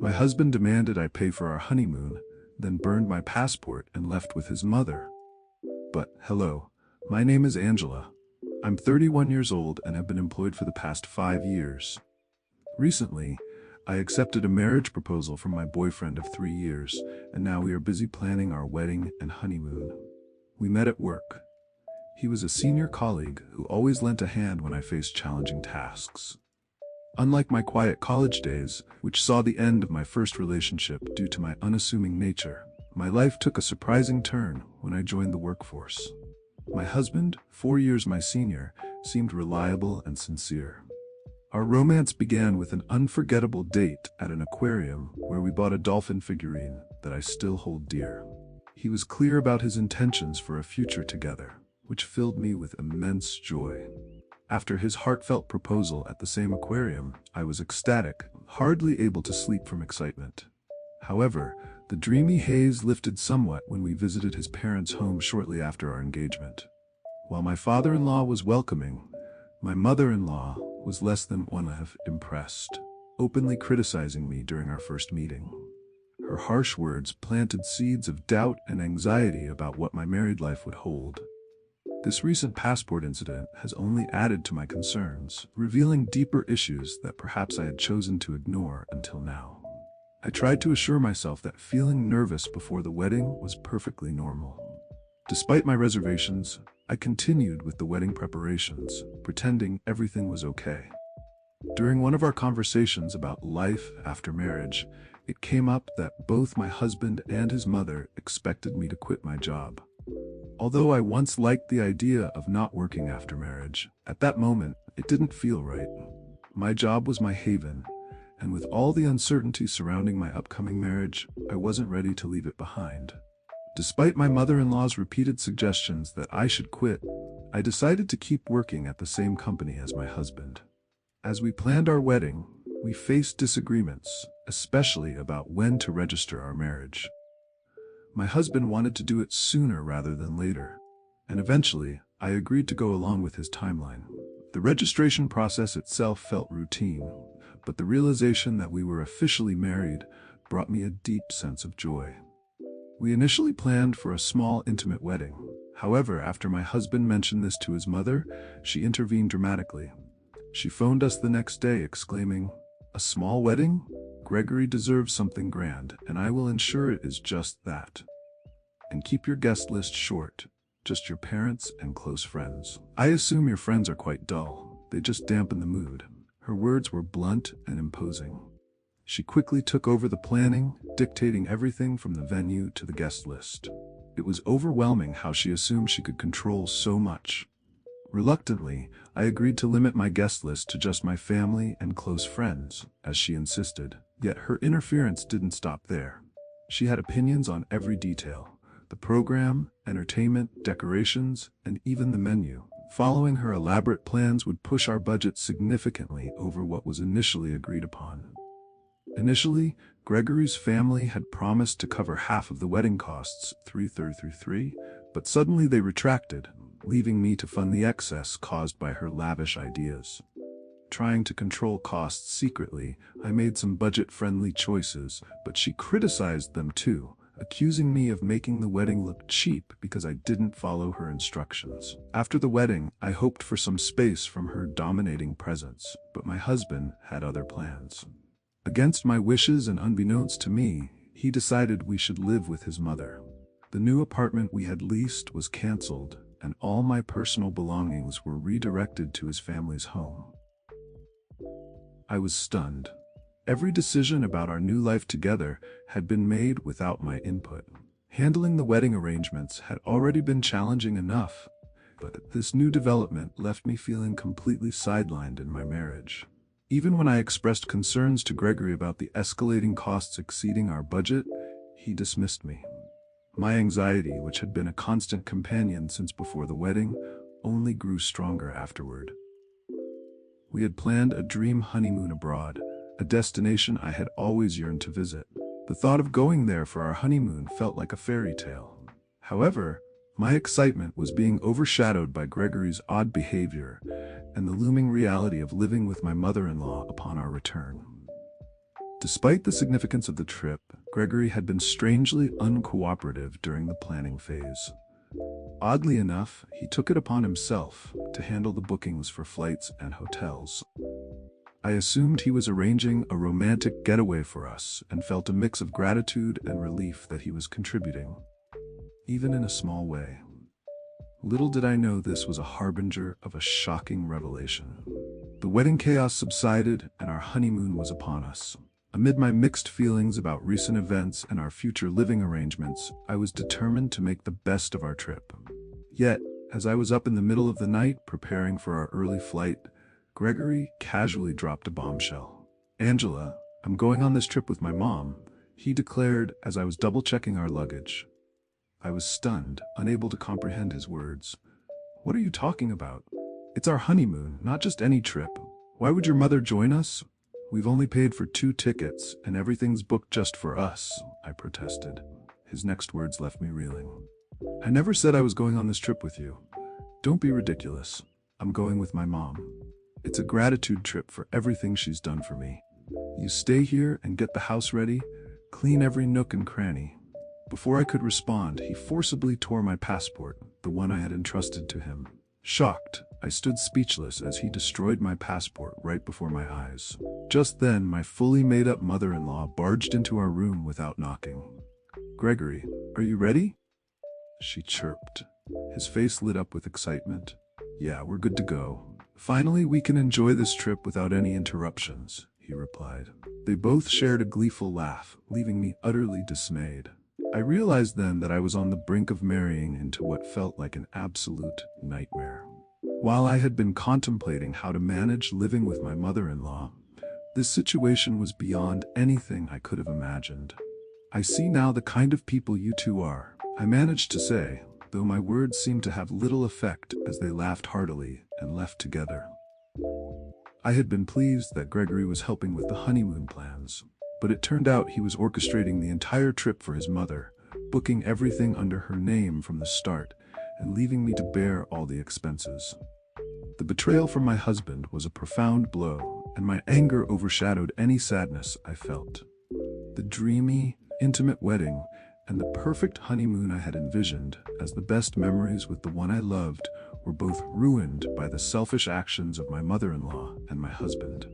My husband demanded I pay for our honeymoon, then burned my passport and left with his mother. But, hello, my name is Angela. I'm 31 years old and have been employed for the past 5 years. Recently, I accepted a marriage proposal from my boyfriend of 3 years, and now we are busy planning our wedding and honeymoon. We met at work. He was a senior colleague who always lent a hand when I faced challenging tasks. Unlike my quiet college days, which saw the end of my first relationship due to my unassuming nature, my life took a surprising turn when I joined the workforce. My husband, 4 years my senior, seemed reliable and sincere. Our romance began with an unforgettable date at an aquarium where we bought a dolphin figurine that I still hold dear. He was clear about his intentions for a future together, which filled me with immense joy. After his heartfelt proposal at the same aquarium, I was ecstatic, hardly able to sleep from excitement. However, the dreamy haze lifted somewhat when we visited his parents' home shortly after our engagement. While my father-in-law was welcoming, my mother-in-law was less than impressed, openly criticizing me during our first meeting. Her harsh words planted seeds of doubt and anxiety about what my married life would hold. This recent passport incident has only added to my concerns, revealing deeper issues that perhaps I had chosen to ignore until now. I tried to assure myself that feeling nervous before the wedding was perfectly normal. Despite my reservations, I continued with the wedding preparations, pretending everything was okay. During one of our conversations about life after marriage, it came up that both my husband and his mother expected me to quit my job. Although I once liked the idea of not working after marriage, at that moment, it didn't feel right. My job was my haven, and with all the uncertainty surrounding my upcoming marriage, I wasn't ready to leave it behind. Despite my mother-in-law's repeated suggestions that I should quit, I decided to keep working at the same company as my husband. As we planned our wedding, we faced disagreements, especially about when to register our marriage. My husband wanted to do it sooner rather than later, and eventually, I agreed to go along with his timeline. The registration process itself felt routine, but the realization that we were officially married brought me a deep sense of joy. We initially planned for a small, intimate wedding. However, after my husband mentioned this to his mother, she intervened dramatically. She phoned us the next day, exclaiming, "A small wedding? Gregory deserves something grand, and I will ensure it is just that. And keep your guest list short, just your parents and close friends. I assume your friends are quite dull. They just dampen the mood." Her words were blunt and imposing. She quickly took over the planning, dictating everything from the venue to the guest list. It was overwhelming how she assumed she could control so much. Reluctantly, I agreed to limit my guest list to just my family and close friends, as she insisted. Yet her interference didn't stop there. She had opinions on every detail: the program, entertainment, decorations, and even the menu. Following her elaborate plans would push our budget significantly over what was initially agreed upon. Initially, Gregory's family had promised to cover half of the wedding costs, 333, but suddenly they retracted, leaving me to fund the excess caused by her lavish ideas. Trying to control costs secretly, I made some budget-friendly choices, but she criticized them too, accusing me of making the wedding look cheap because I didn't follow her instructions. After the wedding, I hoped for some space from her dominating presence, but my husband had other plans. Against my wishes and unbeknownst to me, he decided we should live with his mother. The new apartment we had leased was canceled, and all my personal belongings were redirected to his family's home. I was stunned. Every decision about our new life together had been made without my input. Handling the wedding arrangements had already been challenging enough, but this new development left me feeling completely sidelined in my marriage. Even when I expressed concerns to Gregory about the escalating costs exceeding our budget, he dismissed me. My anxiety, which had been a constant companion since before the wedding, only grew stronger afterward. We had planned a dream honeymoon abroad, a destination I had always yearned to visit. The thought of going there for our honeymoon felt like a fairy tale. However, my excitement was being overshadowed by Gregory's odd behavior and the looming reality of living with my mother-in-law upon our return. Despite the significance of the trip, Gregory had been strangely uncooperative during the planning phase. Oddly enough, he took it upon himself to handle the bookings for flights and hotels. I assumed he was arranging a romantic getaway for us and felt a mix of gratitude and relief that he was contributing, even in a small way. Little did I know this was a harbinger of a shocking revelation. The wedding chaos subsided and our honeymoon was upon us. Amid my mixed feelings about recent events and our future living arrangements, I was determined to make the best of our trip. Yet, as I was up in the middle of the night preparing for our early flight, Gregory casually dropped a bombshell. "Angela, I'm going on this trip with my mom," he declared as I was double-checking our luggage. I was stunned, unable to comprehend his words. "What are you talking about? It's our honeymoon, not just any trip. Why would your mother join us? We've only paid for 2 tickets, and everything's booked just for us," I protested. His next words left me reeling. "I never said I was going on this trip with you. Don't be ridiculous. I'm going with my mom. It's a gratitude trip for everything she's done for me. You stay here and get the house ready, clean every nook and cranny." Before I could respond, he forcibly tore my passport, the one I had entrusted to him. Shocked, I stood speechless as he destroyed my passport right before my eyes. Just then, my fully made-up mother-in-law barged into our room without knocking. "Gregory, are you ready?" she chirped. His face lit up with excitement. "Yeah, we're good to go. Finally, we can enjoy this trip without any interruptions," he replied. They both shared a gleeful laugh, leaving me utterly dismayed. I realized then that I was on the brink of marrying into what felt like an absolute nightmare. While I had been contemplating how to manage living with my mother-in-law, this situation was beyond anything I could have imagined. "I see now the kind of people you two are," I managed to say, though my words seemed to have little effect as they laughed heartily and left together. I had been pleased that Gregory was helping with the honeymoon plans, but it turned out he was orchestrating the entire trip for his mother, booking everything under her name from the start, and leaving me to bear all the expenses. The betrayal from my husband was a profound blow, and my anger overshadowed any sadness I felt. The dreamy, intimate wedding and the perfect honeymoon I had envisioned as the best memories with the one I loved were both ruined by the selfish actions of my mother-in-law and my husband.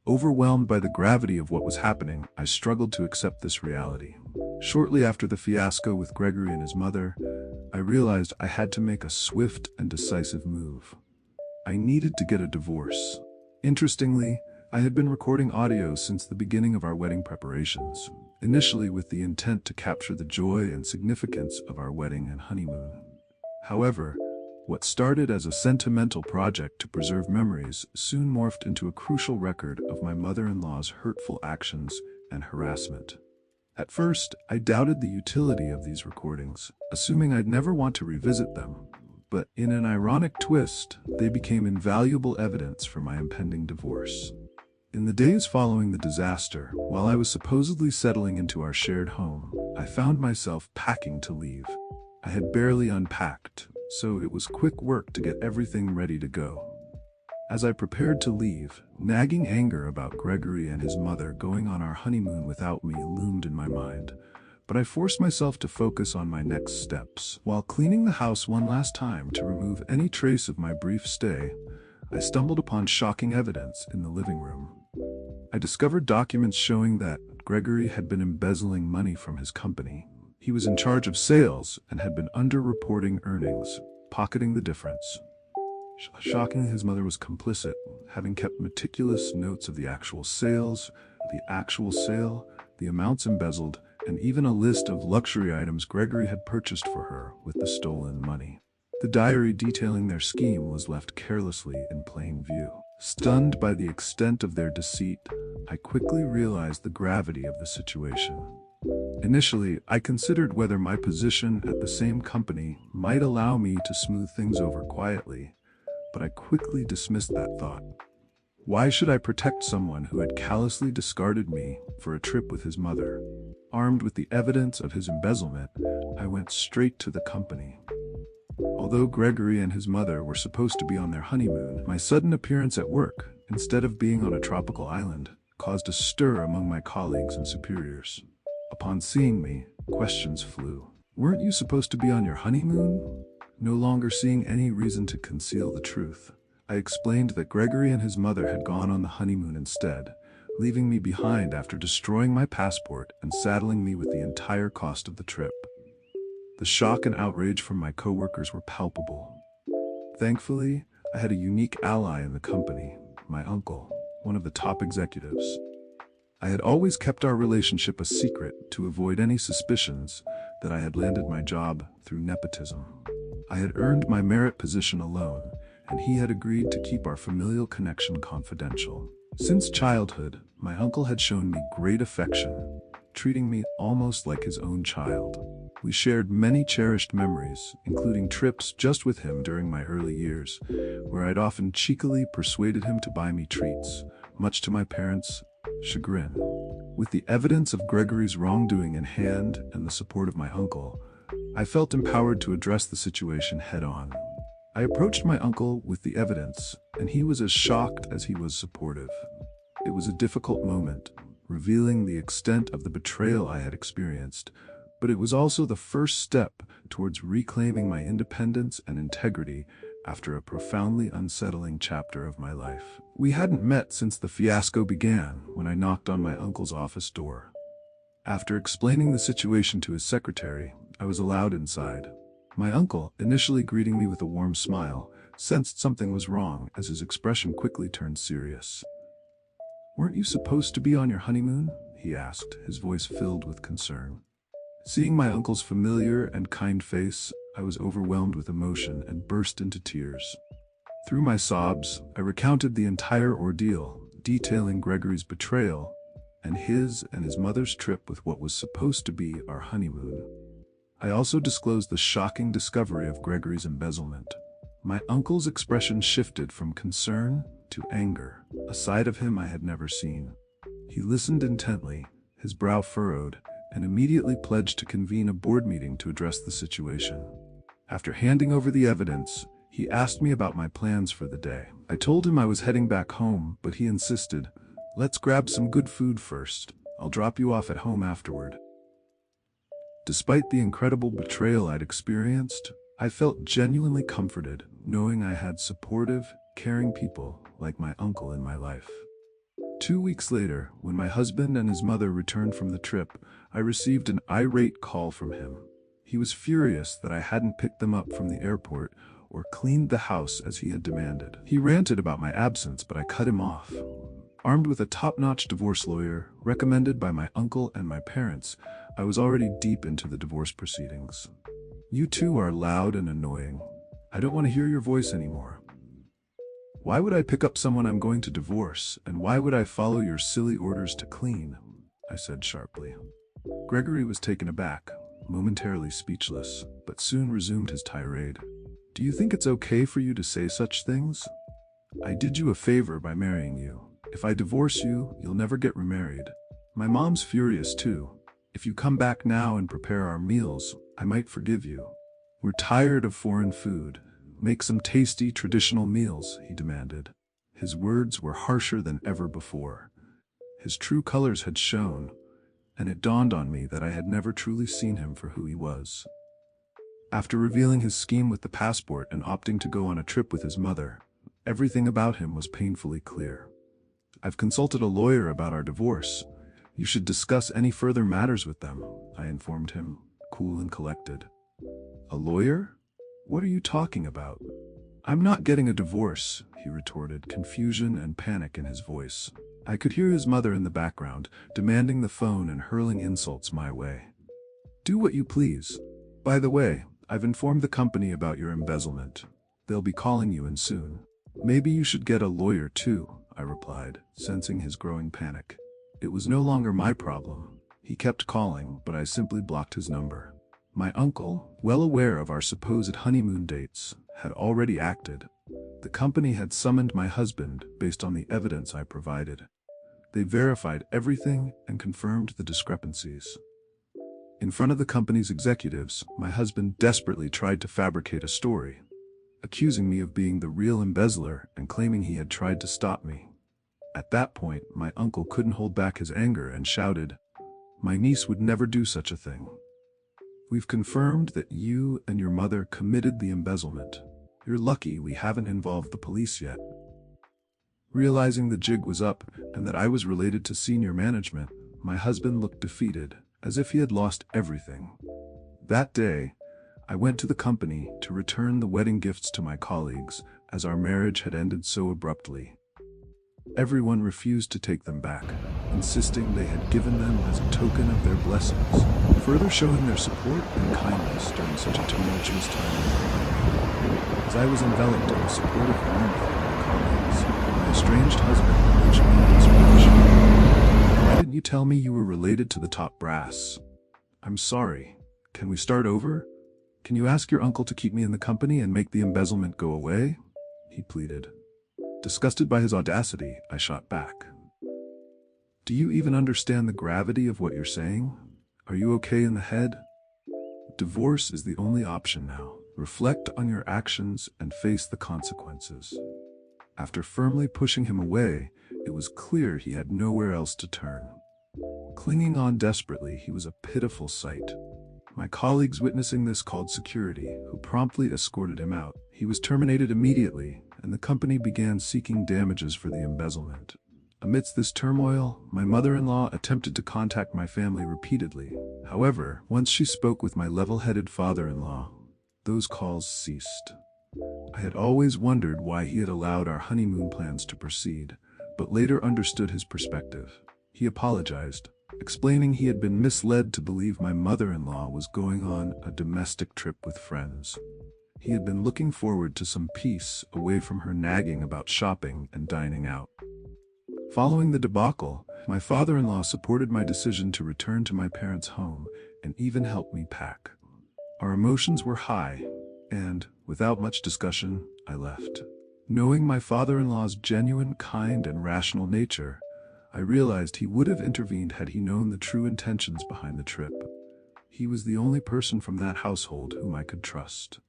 Overwhelmed by the gravity of what was happening, I struggled to accept this reality. Shortly after the fiasco with Gregory and his mother, I realized I had to make a swift and decisive move. I needed to get a divorce. Interestingly, I had been recording audio since the beginning of our wedding preparations, initially with the intent to capture the joy and significance of our wedding and honeymoon. However, what started as a sentimental project to preserve memories soon morphed into a crucial record of my mother-in-law's hurtful actions and harassment. At first, I doubted the utility of these recordings, assuming I'd never want to revisit them, but in an ironic twist, they became invaluable evidence for my impending divorce. In the days following the disaster, while I was supposedly settling into our shared home, I found myself packing to leave. I had barely unpacked, so it was quick work to get everything ready to go. As I prepared to leave, nagging anger about Gregory and his mother going on our honeymoon without me loomed in my mind, but I forced myself to focus on my next steps. While cleaning the house one last time to remove any trace of my brief stay, I stumbled upon shocking evidence in the living room. I discovered documents showing that Gregory had been embezzling money from his company. He was in charge of sales and had been underreporting earnings, pocketing the difference. Shockingly, his mother was complicit, having kept meticulous notes of the actual sales, the actual sale, the amounts embezzled, and even a list of luxury items Gregory had purchased for her with the stolen money. The diary detailing their scheme was left carelessly in plain view. Stunned by the extent of their deceit, I quickly realized the gravity of the situation. Initially, I considered whether my position at the same company might allow me to smooth things over quietly, but I quickly dismissed that thought. Why should I protect someone who had callously discarded me for a trip with his mother? Armed with the evidence of his embezzlement, I went straight to the company. Although Gregory and his mother were supposed to be on their honeymoon, my sudden appearance at work, instead of being on a tropical island, caused a stir among my colleagues and superiors. Upon seeing me, questions flew. Weren't you supposed to be on your honeymoon? No longer seeing any reason to conceal the truth, I explained that Gregory and his mother had gone on the honeymoon instead, leaving me behind after destroying my passport and saddling me with the entire cost of the trip. The shock and outrage from my coworkers were palpable. Thankfully, I had a unique ally in the company, my uncle, one of the top executives. I had always kept our relationship a secret to avoid any suspicions that I had landed my job through nepotism. I had earned my merit position alone, and he had agreed to keep our familial connection confidential. Since childhood, my uncle had shown me great affection, treating me almost like his own child. We shared many cherished memories, including trips just with him during my early years, where I'd often cheekily persuaded him to buy me treats, much to my parents' chagrin. With the evidence of Gregory's wrongdoing in hand and the support of my uncle, I felt empowered to address the situation head-on. I approached my uncle with the evidence, and he was as shocked as he was supportive. It was a difficult moment, revealing the extent of the betrayal I had experienced, but it was also the first step towards reclaiming my independence and integrity after a profoundly unsettling chapter of my life. We hadn't met since the fiasco began when I knocked on my uncle's office door. After explaining the situation to his secretary, I was allowed inside. My uncle, initially greeting me with a warm smile, sensed something was wrong as his expression quickly turned serious. "Weren't you supposed to be on your honeymoon?" he asked, his voice filled with concern. Seeing my uncle's familiar and kind face, I was overwhelmed with emotion and burst into tears. Through my sobs, I recounted the entire ordeal, detailing Gregory's betrayal and his mother's trip with what was supposed to be our honeymoon. I also disclosed the shocking discovery of Gregory's embezzlement. My uncle's expression shifted from concern to anger, a side of him I had never seen. He listened intently, his brow furrowed, and immediately pledged to convene a board meeting to address the situation. After handing over the evidence, he asked me about my plans for the day. I told him I was heading back home, but he insisted, "Let's grab some good food first. I'll drop you off at home afterward." Despite the incredible betrayal I'd experienced, I felt genuinely comforted, knowing I had supportive, caring people like my uncle in my life. 2 weeks later, when my husband and his mother returned from the trip, I received an irate call from him. He was furious that I hadn't picked them up from the airport or cleaned the house as he had demanded. He ranted about my absence, but I cut him off. Armed with a top-notch divorce lawyer, recommended by my uncle and my parents, I was already deep into the divorce proceedings. "You two are loud and annoying. I don't want to hear your voice anymore. Why would I pick up someone I'm going to divorce, and why would I follow your silly orders to clean?" I said sharply. Gregory was taken aback, momentarily speechless, but soon resumed his tirade. "Do you think it's okay for you to say such things? I did you a favor by marrying you. If I divorce you, you'll never get remarried. My mom's furious too. If you come back now and prepare our meals, I might forgive you. We're tired of foreign food. Make some tasty traditional meals," he demanded. His words were harsher than ever before. His true colors had shown, and it dawned on me that I had never truly seen him for who he was. After revealing his scheme with the passport and opting to go on a trip with his mother, everything about him was painfully clear. "I've consulted a lawyer about our divorce. You should discuss any further matters with them," I informed him, cool and collected. "A lawyer? What are you talking about?" "I'm not getting a divorce," he retorted, confusion and panic in his voice. I could hear his mother in the background, demanding the phone and hurling insults my way. "Do what you please. By the way, I've informed the company about your embezzlement. They'll be calling you in soon." "Maybe you should get a lawyer too," I replied, sensing his growing panic. It was no longer my problem. He kept calling, but I simply blocked his number. My uncle, well aware of our supposed honeymoon dates, had already acted. The company had summoned my husband based on the evidence I provided. They verified everything and confirmed the discrepancies. In front of the company's executives, my husband desperately tried to fabricate a story, accusing me of being the real embezzler and claiming he had tried to stop me. At that point, my uncle couldn't hold back his anger and shouted, "My niece would never do such a thing. We've confirmed that you and your mother committed the embezzlement. You're lucky we haven't involved the police yet." Realizing the jig was up and that I was related to senior management, my husband looked defeated, as if he had lost everything. That day, I went to the company to return the wedding gifts to my colleagues, as our marriage had ended so abruptly. Everyone refused to take them back, insisting they had given them as a token of their blessings, further showing their support and kindness during such a tumultuous time. As I was enveloped in the supportive warmth of my colleagues, my estranged husband urged me in desperation. "Why didn't you tell me you were related to the top brass? I'm sorry. Can we start over? Can you ask your uncle to keep me in the company and make the embezzlement go away?" he pleaded. Disgusted by his audacity, I shot back. "Do you even understand the gravity of what you're saying? Are you okay in the head? Divorce is the only option now. Reflect on your actions and face the consequences." After firmly pushing him away, it was clear he had nowhere else to turn. Clinging on desperately, he was a pitiful sight. My colleagues witnessing this called security, who promptly escorted him out. He was terminated immediately, and the company began seeking damages for the embezzlement. Amidst this turmoil, my mother-in-law attempted to contact my family repeatedly. However, once she spoke with my level-headed father-in-law, those calls ceased. I had always wondered why he had allowed our honeymoon plans to proceed, but later understood his perspective. He apologized, explaining he had been misled to believe my mother-in-law was going on a domestic trip with friends. He had been looking forward to some peace away from her nagging about shopping and dining out. Following the debacle, my father-in-law supported my decision to return to my parents' home and even helped me pack. Our emotions were high, and, without much discussion, I left. Knowing my father-in-law's genuine, kind, and rational nature, I realized he would have intervened had he known the true intentions behind the trip. He was the only person from that household whom I could trust.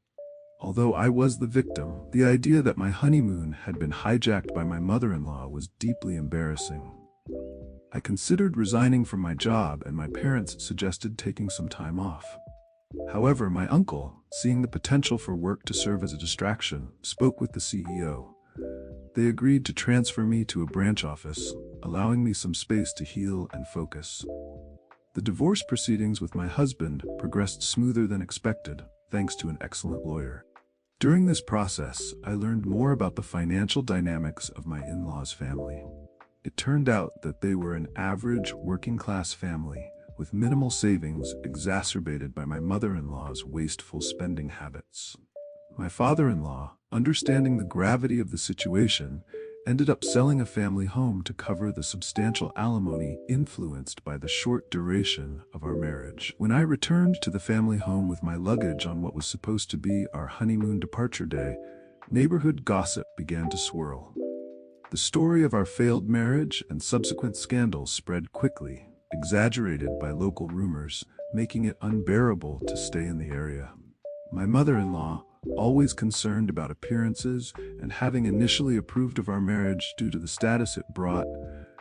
Although I was the victim, the idea that my honeymoon had been hijacked by my mother-in-law was deeply embarrassing. I considered resigning from my job, and my parents suggested taking some time off. However, my uncle, seeing the potential for work to serve as a distraction, spoke with the CEO. They agreed to transfer me to a branch office, allowing me some space to heal and focus. The divorce proceedings with my husband progressed smoother than expected, thanks to an excellent lawyer. During this process, I learned more about the financial dynamics of my in-laws' family. It turned out that they were an average working-class family, with minimal savings exacerbated by my mother-in-law's wasteful spending habits. My father-in-law, understanding the gravity of the situation, ended up selling a family home to cover the substantial alimony influenced by the short duration of our marriage. When I returned to the family home with my luggage on what was supposed to be our honeymoon departure day, neighborhood gossip began to swirl. The story of our failed marriage and subsequent scandals spread quickly, exaggerated by local rumors, making it unbearable to stay in the area. My mother-in-law, always concerned about appearances and having initially approved of our marriage due to the status it brought,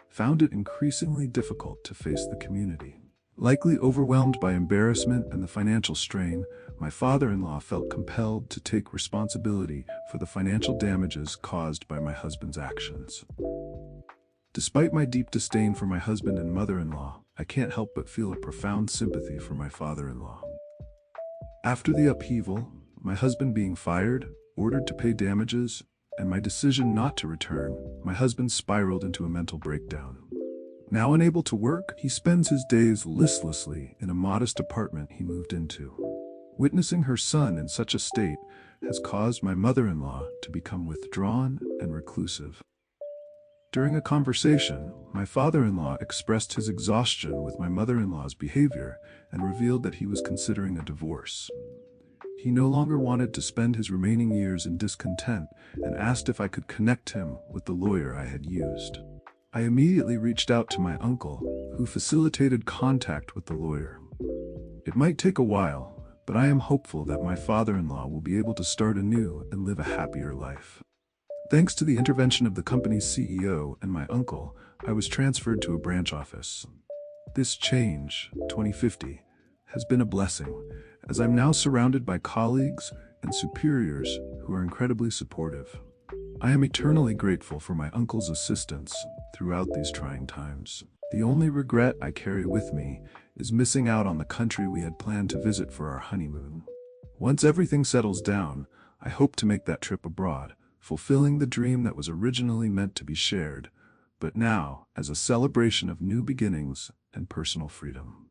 found it increasingly difficult to face the community. Likely overwhelmed by embarrassment and the financial strain, my father-in-law felt compelled to take responsibility for the financial damages caused by my husband's actions. Despite my deep disdain for my husband and mother-in-law, I can't help but feel a profound sympathy for my father-in-law. After the upheaval, my husband being fired, ordered to pay damages, and my decision not to return, my husband spiraled into a mental breakdown. Now unable to work, he spends his days listlessly in a modest apartment he moved into. Witnessing her son in such a state has caused my mother-in-law to become withdrawn and reclusive. During a conversation, my father-in-law expressed his exhaustion with my mother-in-law's behavior and revealed that he was considering a divorce. He no longer wanted to spend his remaining years in discontent and asked if I could connect him with the lawyer I had used. I immediately reached out to my uncle, who facilitated contact with the lawyer. It might take a while, but I am hopeful that my father-in-law will be able to start anew and live a happier life. Thanks to the intervention of the company's CEO and my uncle, I was transferred to a branch office. This change, 2050, has been a blessing, as I'm now surrounded by colleagues and superiors who are incredibly supportive. I am eternally grateful for my uncle's assistance throughout these trying times. The only regret I carry with me is missing out on the country we had planned to visit for our honeymoon. Once everything settles down, I hope to make that trip abroad, fulfilling the dream that was originally meant to be shared, but now as a celebration of new beginnings and personal freedom.